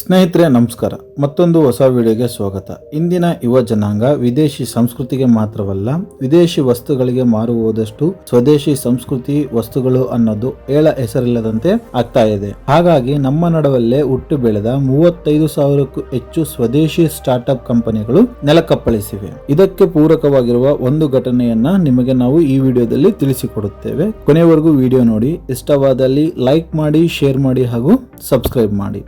ಸ್ನೇಹಿತರೆ ನಮಸ್ಕಾರ. ಮತ್ತೊಂದು ಹೊಸ ವಿಡಿಯೋಗೆ ಸ್ವಾಗತ. ಇಂದಿನ ಯುವ ಜನಾಂಗ ವಿದೇಶಿ ಸಂಸ್ಕೃತಿಗೆ ಮಾತ್ರವಲ್ಲ, ವಿದೇಶಿ ವಸ್ತುಗಳಿಗೆ ಮಾರು ಹೋದಷ್ಟು ಸ್ವದೇಶಿ ಸಂಸ್ಕೃತಿ ವಸ್ತುಗಳು ಅನ್ನೋದು ಹೇಳ ಹೆಸರಿಲ್ಲದಂತೆ ಆಗ್ತಾ ಇದೆ. ಹಾಗಾಗಿ ನಮ್ಮ ನಡುವಲ್ಲೇ ಹುಟ್ಟು ಬೆಳೆದ 35,000ಕ್ಕೂ ಹೆಚ್ಚು ಸ್ವದೇಶಿ ಸ್ಟಾರ್ಟ್ಅಪ್ ಕಂಪನಿಗಳು ನೆಲಕಪ್ಪಳಿಸಿವೆ. ಇದಕ್ಕೆ ಪೂರಕವಾಗಿರುವ ಒಂದು ಘಟನೆಯನ್ನ ನಿಮಗೆ ನಾವು ಈ ವಿಡಿಯೋದಲ್ಲಿ ತಿಳಿಸಿಕೊಡುತ್ತೇವೆ. ಕೊನೆವರೆಗೂ ವಿಡಿಯೋ ನೋಡಿ. ಇಷ್ಟವಾದಲ್ಲಿ ಲೈಕ್ ಮಾಡಿ, ಶೇರ್ ಮಾಡಿ ಹಾಗೂ ಸಬ್ಸ್ಕ್ರೈಬ್ ಮಾಡಿ.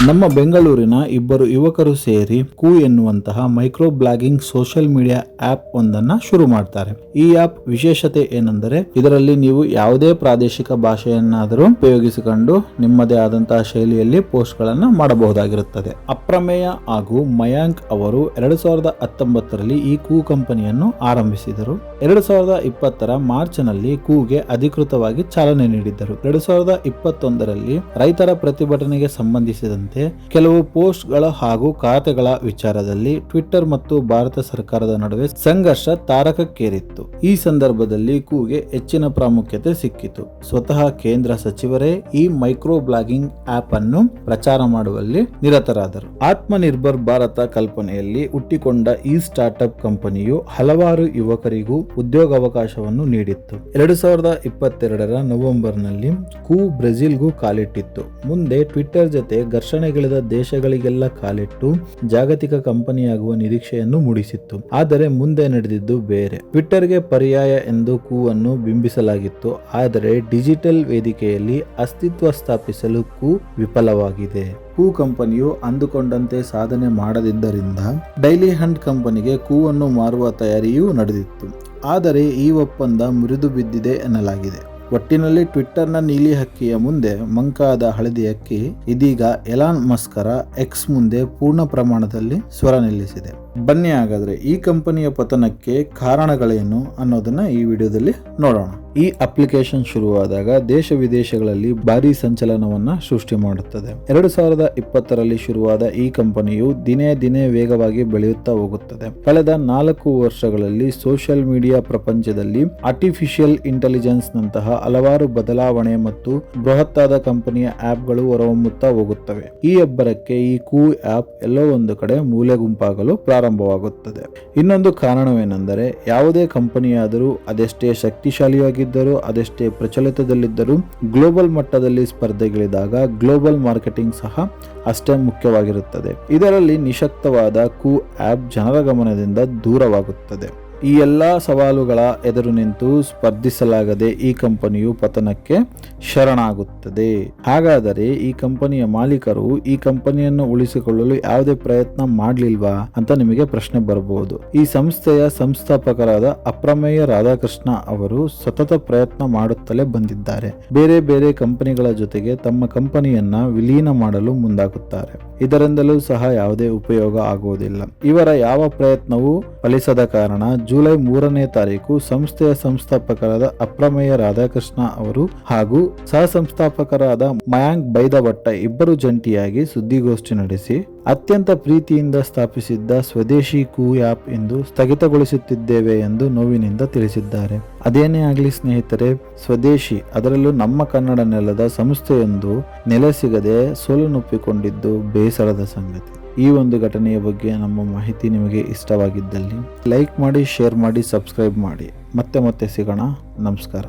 ನಮ್ಮ ಬೆಂಗಳೂರಿನ ಇಬ್ಬರು ಯುವಕರು ಸೇರಿ ಕು ಎನ್ನುವಂತಹ micro blogging social media app ಒಂದನ್ನ ಶುರು ಮಾಡ್ತಾರೆ. ಈ ಆಪ್ ವಿಶೇಷತೆ ಏನೆಂದರೆ ಇದರಲ್ಲಿ ನೀವು ಯಾವುದೇ ಪ್ರಾದೇಶಿಕ ಭಾಷೆಯನ್ನಾದರೂ ಉಪಯೋಗಿಸಿಕೊಂಡು ನಿಮ್ಮದೇ ಆದಂತಹ ಶೈಲಿಯಲ್ಲಿ ಪೋಸ್ಟ್ ಗಳನ್ನ ಮಾಡಬಹುದಾಗಿರುತ್ತದೆ. ಅಪ್ರಮೇಯ ಹಾಗೂ ಮಯಾಂಕ್ ಅವರು 2019ರಲ್ಲಿ ಈ ಕು ಕಂಪನಿಯನ್ನು ಆರಂಭಿಸಿದರು. 2020ರ ಮಾರ್ಚ್ ನಲ್ಲಿ ಕೂಗೆ ಅಧಿಕೃತವಾಗಿ ಚಾಲನೆ ನೀಡಿದ್ದರು. 2021ರಲ್ಲಿ ರೈತರ ಪ್ರತಿಭಟನೆಗೆ ಸಂಬಂಧಿಸಿದಂತೆ ಕೆಲವು ಪೋಸ್ಟ್ಗಳ ಹಾಗೂ ಖಾತೆಗಳ ವಿಚಾರದಲ್ಲಿ ಟ್ವಿಟ್ಟರ್ ಮತ್ತು ಭಾರತ ಸರ್ಕಾರದ ನಡುವೆ ಸಂಘರ್ಷ ತಾರಕಕ್ಕೇರಿತ್ತು. ಈ ಸಂದರ್ಭದಲ್ಲಿ ಕೂಗೆ ಹೆಚ್ಚಿನ ಪ್ರಾಮುಖ್ಯತೆ ಸಿಕ್ಕಿತು. ಸ್ವತಃ ಕೇಂದ್ರ ಸಚಿವರೇ ಈ ಮೈಕ್ರೋ ಬ್ಲಾಗಿಂಗ್ ಆಪ್ ಅನ್ನು ಪ್ರಚಾರ ಮಾಡುವಲ್ಲಿ ನಿರತರಾದರು. ಆತ್ಮನಿರ್ಭರ್ ಭಾರತ ಕಲ್ಪನೆಯಲ್ಲಿ ಹುಟ್ಟಿಕೊಂಡ ಈ ಸ್ಟಾರ್ಟ್ಅಪ್ ಕಂಪನಿಯು ಹಲವಾರು ಯುವಕರಿಗೂ ಉದ್ಯೋಗಾವಕಾಶವನ್ನು ನೀಡಿತ್ತು. 2022ರ ನವೆಂಬರ್ನಲ್ಲಿ ಕು ಬ್ರೆಜಿಲ್ಗೂ ಕಾಲಿಟ್ಟಿತ್ತು. ಮುಂದೆ ಟ್ವಿಟ್ಟರ್ ಜೊತೆ ಘರ್ಷಣೆಗಿಳಿದ ದೇಶಗಳಿಗೆಲ್ಲ ಕಾಲಿಟ್ಟು ಜಾಗತಿಕ ಕಂಪನಿಯಾಗುವ ನಿರೀಕ್ಷೆಯನ್ನು ಮೂಡಿಸಿತ್ತು. ಆದರೆ ಮುಂದೆ ನಡೆದಿದ್ದು ಬೇರೆ. ಟ್ವಿಟ್ಟರ್ಗೆ ಪರ್ಯಾಯ ಎಂದು ಕು ಅನ್ನು ಬಿಂಬಿಸಲಾಗಿತ್ತು. ಆದರೆ ಡಿಜಿಟಲ್ ವೇದಿಕೆಯಲ್ಲಿ ಅಸ್ತಿತ್ವ ಸ್ಥಾಪಿಸಲು ಕು ವಿಫಲವಾಗಿದೆ. ಕು ಕಂಪನಿಯು ಅಂದುಕೊಂಡಂತೆ ಸಾಧನೆ ಮಾಡದಿದ್ದರಿಂದ ಡೈಲಿ ಹಂಟ್ ಕಂಪನಿಗೆ ಕು ಅನ್ನು ಮಾರುವ ತಯಾರಿಯೂ ನಡೆದಿತ್ತು. ಆದರೆ ಈ ಒಪ್ಪಂದ ಮುರಿದು ಬಿದ್ದಿದೆ ಎನ್ನಲಾಗಿದೆ. ಒಟ್ಟಿನಲ್ಲಿ ಟ್ವಿಟ್ಟರ್ನ ನೀಲಿ ಹಕ್ಕಿಯ ಮುಂದೆ ಮಂಕಾದ ಹಳದಿ ಹಕ್ಕಿ ಇದೀಗ ಎಲಾನ್ ಮಸ್ಕರ ಎಕ್ಸ್ ಮುಂದೆ ಪೂರ್ಣ ಪ್ರಮಾಣದಲ್ಲಿ ಸ್ವರ ನಿಲ್ಲಿಸಿದೆ. ಬನ್ನಿ ಹಾಗಾದ್ರೆ ಈ ಕಂಪನಿಯ ಪತನಕ್ಕೆ ಕಾರಣಗಳೇನು ಅನ್ನೋದನ್ನ ಈ ವಿಡಿಯೋದಲ್ಲಿ ನೋಡೋಣ. ಈ ಅಪ್ಲಿಕೇಶನ್ ಶುರುವಾದಾಗ ದೇಶ ವಿದೇಶಗಳಲ್ಲಿ ಭಾರಿ ಸಂಚಲನವನ್ನ ಸೃಷ್ಟಿ ಮಾಡುತ್ತದೆ. 2020ರಲ್ಲಿ ಶುರುವಾದ ಈ ಕಂಪನಿಯು ದಿನೇ ದಿನೇ ವೇಗವಾಗಿ ಬೆಳೆಯುತ್ತಾ ಹೋಗುತ್ತದೆ. ಕಳೆದ 4 ವರ್ಷಗಳಲ್ಲಿ ಸೋಷಿಯಲ್ ಮೀಡಿಯಾ ಪ್ರಪಂಚದಲ್ಲಿ ಆರ್ಟಿಫಿಷಿಯಲ್ ಇಂಟೆಲಿಜೆನ್ಸ್ ನಂತಹ ಹಲವಾರು ಬದಲಾವಣೆ ಮತ್ತು ಬೃಹತ್ತಾದ ಕಂಪನಿಯ ಆಪ್ಗಳು ಹೊರಹೊಮ್ಮುತ್ತಾ ಹೋಗುತ್ತವೆ. ಈ ಅಬ್ಬರಕ್ಕೆ ಈ ಕು ಆಪ್ ಎಲ್ಲೋ ಒಂದು ಕಡೆ ಮೂಲೆ ಗುಂಪಾಗಲು ಪ್ರಾರಂಭವಾಗುತ್ತದೆ. ಇನ್ನೊಂದು ಕಾರಣವೇನೆಂದರೆ ಯಾವುದೇ ಕಂಪನಿಯಾದರೂ ಅದೆಷ್ಟೇ ಶಕ್ತಿಶಾಲಿಯಾಗಿದ್ದರೂ ಅದೆಷ್ಟೇ ಪ್ರಚಲಿತದಲ್ಲಿದ್ದರೂ ಗ್ಲೋಬಲ್ ಮಟ್ಟದಲ್ಲಿ ಸ್ಪರ್ಧೆಗಿಳಿದಾಗ ಗ್ಲೋಬಲ್ ಮಾರ್ಕೆಟಿಂಗ್ ಸಹ ಅಷ್ಟೇ ಮುಖ್ಯವಾಗಿರುತ್ತದೆ. ಇದರಲ್ಲಿ ನಿಶಕ್ತವಾದ ಕು ಆಪ್ ಜನರ ಗಮನದಿಂದ ದೂರವಾಗುತ್ತದೆ. ಈ ಎಲ್ಲಾ ಸವಾಲುಗಳ ಎದುರು ನಿಂತು ಸ್ಪರ್ಧಿಸಲಾಗದೆ ಈ ಕಂಪನಿಯು ಪತನಕ್ಕೆ ಶರಣಾಗುತ್ತದೆ. ಹಾಗಾದರೆ ಈ ಕಂಪನಿಯ ಮಾಲೀಕರು ಈ ಕಂಪನಿಯನ್ನು ಉಳಿಸಿಕೊಳ್ಳಲು ಯಾವುದೇ ಪ್ರಯತ್ನ ಮಾಡಲಿಲ್ವಾ ಅಂತ ನಿಮಗೆ ಪ್ರಶ್ನೆ ಬರಬಹುದು. ಈ ಸಂಸ್ಥೆಯ ಸಂಸ್ಥಾಪಕರಾದ ಅಪ್ರಮೇಯ ರಾಧಾಕೃಷ್ಣ ಅವರು ಸತತ ಪ್ರಯತ್ನ ಮಾಡುತ್ತಲೇ ಬಂದಿದ್ದಾರೆ. ಬೇರೆ ಬೇರೆ ಕಂಪನಿಗಳ ಜೊತೆಗೆ ತಮ್ಮ ಕಂಪನಿಯನ್ನ ವಿಲೀನ ಮಾಡಲು ಮುಂದಾಗುತ್ತಾರೆ. ಇದರಿಂದಲೂ ಸಹ ಯಾವುದೇ ಉಪಯೋಗ ಆಗುವುದಿಲ್ಲ. ಇವರ ಯಾವ ಪ್ರಯತ್ನವೂ ಫಲಿಸದ ಕಾರಣ ಜುಲೈ 3ನೇ ತಾರೀಕು ಸಂಸ್ಥೆಯ ಸಂಸ್ಥಾಪಕರಾದ ಅಪ್ರಮೇಯ ರಾಧಾಕೃಷ್ಣ ಅವರು ಹಾಗೂ ಸಹ ಸಂಸ್ಥಾಪಕರಾದ ಮಯಾಂಕ್ ಬೈದವಟ್ಟ ಇಬ್ಬರು ಜಂಟಿಯಾಗಿ ಸುದ್ದಿಗೋಷ್ಠಿ ನಡೆಸಿ ಅತ್ಯಂತ ಪ್ರೀತಿಯಿಂದ ಸ್ಥಾಪಿಸಿದ್ದ ಸ್ವದೇಶಿ ಕು ಆಪ್ ಎಂದು ಸ್ಥಗಿತಗೊಳಿಸುತ್ತಿದ್ದೇವೆ ಎಂದು ನೋವಿನಿಂದ ತಿಳಿಸಿದ್ದಾರೆ. ಅದೇನೇ ಆಗಲಿ ಸ್ನೇಹಿತರೆ, ಸ್ವದೇಶಿ ಅದರಲ್ಲೂ ನಮ್ಮ ಕನ್ನಡ ನೆಲದ ಸಂಸ್ಥೆಯೊಂದು ನೆಲೆ ಸಿಗದೆ ಸೋಲನ್ನೊಪ್ಪಿಕೊಂಡಿದ್ದು ಬೇಸರದ ಸಂಗತಿ. ಈ ಒಂದು ಘಟನೆಯ ಬಗ್ಗೆ ನಮ್ಮ ಮಾಹಿತಿ ನಿಮಗೆ ಇಷ್ಟವಾಗಿದ್ದಲ್ಲಿ ಲೈಕ್ ಮಾಡಿ, ಶೇರ್ ಮಾಡಿ, ಸಬ್ಸ್ಕ್ರೈಬ್ ಮಾಡಿ. ಮತ್ತೆ ಸಿಗೋಣ. ನಮಸ್ಕಾರ.